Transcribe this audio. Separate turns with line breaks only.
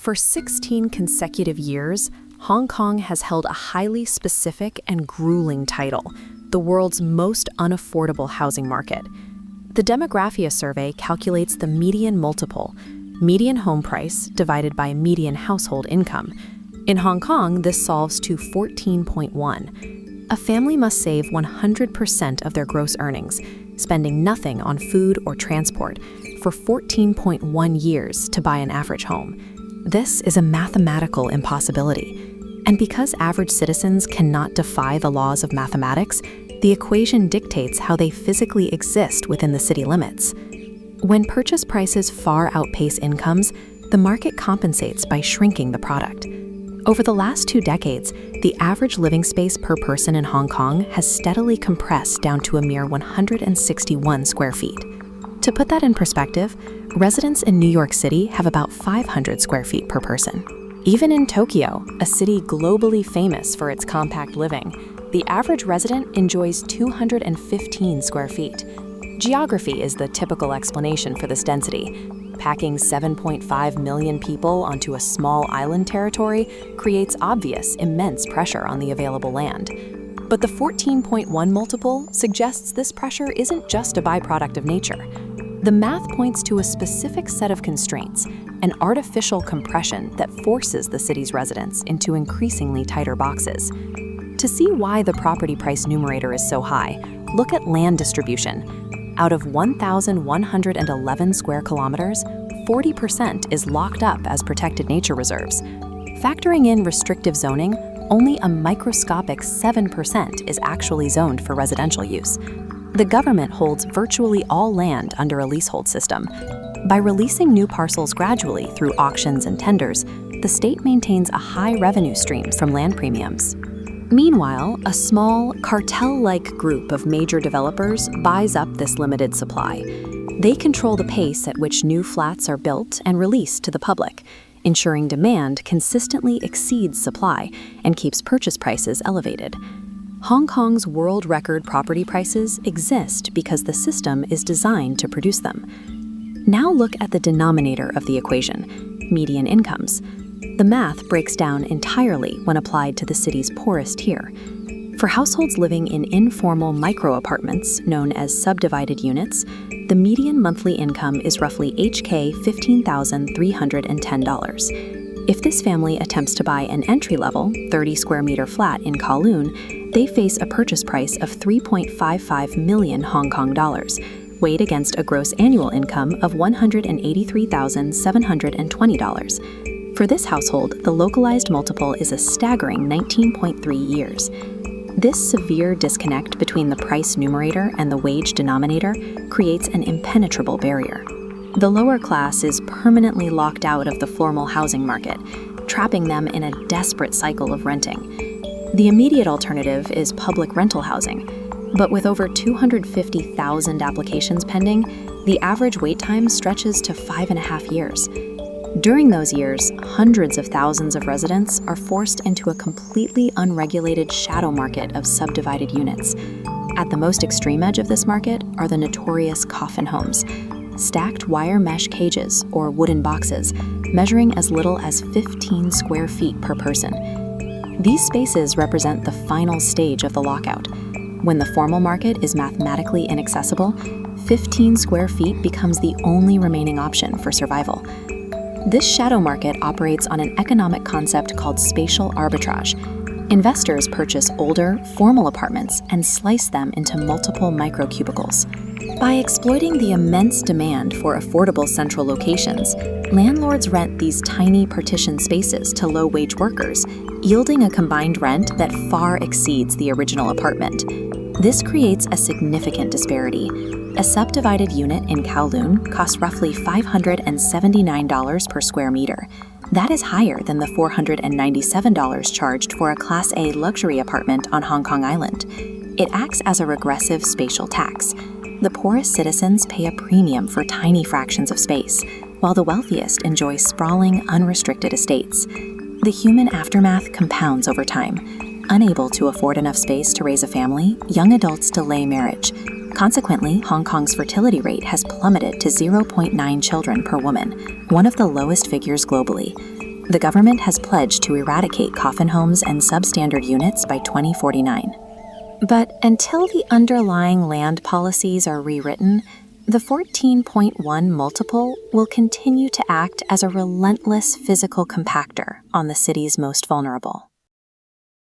For 16 consecutive years, Hong Kong has held a highly specific and grueling title, the world's most unaffordable housing market. The Demographia survey calculates the median multiple, median home price divided by median household income. In Hong Kong, this solves to 14.1. A family must save 100% of their gross earnings, spending nothing on food or transport, for 14.1 years to buy an average home. This is a mathematical impossibility. And because average citizens cannot defy the laws of mathematics, the equation dictates how they physically exist within the city limits. When purchase prices far outpace incomes, the market compensates by shrinking the product. Over the last 2 decades, the average living space per person in Hong Kong has steadily compressed down to a mere 161 square feet. To put that in perspective, residents in New York City have about 500 square feet per person. Even in Tokyo, a city globally famous for its compact living, the average resident enjoys 215 square feet. Geography is the typical explanation for this density. Packing 7.5 million people onto a small island territory creates obvious, immense pressure on the available land. But the 14.1 multiple suggests this pressure isn't just a byproduct of nature. The math points to a specific set of constraints, an artificial compression that forces the city's residents into increasingly tighter boxes. To see why the property price numerator is so high, look at land distribution. Out of 1,111 square kilometers, 40% is locked up as protected nature reserves. Factoring in restrictive zoning, only a microscopic 7% is actually zoned for residential use. The government holds virtually all land under a leasehold system. By releasing new parcels gradually through auctions and tenders, the state maintains a high revenue stream from land premiums. Meanwhile, a small, cartel-like group of major developers buys up this limited supply. They control the pace at which new flats are built and released to the public, ensuring demand consistently exceeds supply and keeps purchase prices elevated. Hong Kong's world record property prices exist because the system is designed to produce them. Now look at the denominator of the equation, median incomes. The math breaks down entirely when applied to the city's poorest tier. For households living in informal micro-apartments, known as subdivided units, the median monthly income is roughly HK $15,310. If this family attempts to buy an entry-level, 30-square-meter flat in Kowloon, they face a purchase price of 3.55 million Hong Kong dollars, weighed against a gross annual income of $183,720. For this household, the localized multiple is a staggering 19.3 years. This severe disconnect between the price numerator and the wage denominator creates an impenetrable barrier. The lower class is permanently locked out of the formal housing market, trapping them in a desperate cycle of renting. The immediate alternative is public rental housing, but with over 250,000 applications pending, the average wait time stretches to 5.5 years. During those years, hundreds of thousands of residents are forced into a completely unregulated shadow market of subdivided units. At the most extreme edge of this market are the notorious coffin homes, stacked wire mesh cages or wooden boxes, measuring as little as 15 square feet per person. These spaces represent the final stage of the lockout. When the formal market is mathematically inaccessible, 15 square feet becomes the only remaining option for survival. This shadow market operates on an economic concept called spatial arbitrage. Investors purchase older, formal apartments and slice them into multiple microcubicles. By exploiting the immense demand for affordable central locations, landlords rent these tiny partition spaces to low-wage workers, yielding a combined rent that far exceeds the original apartment. This creates a significant disparity. A subdivided unit in Kowloon costs roughly $579 per square meter. That is higher than the $497 charged for a Class A luxury apartment on Hong Kong Island. It acts as a regressive spatial tax. The poorest citizens pay a premium for tiny fractions of space, while the wealthiest enjoy sprawling, unrestricted estates. The human aftermath compounds over time. Unable to afford enough space to raise a family, young adults delay marriage. Consequently, Hong Kong's fertility rate has plummeted to 0.9 children per woman, one of the lowest figures globally. The government has pledged to eradicate coffin homes and substandard units by 2049. But until the underlying land policies are rewritten, the 14.1 multiple will continue to act as a relentless physical compactor on the city's most vulnerable.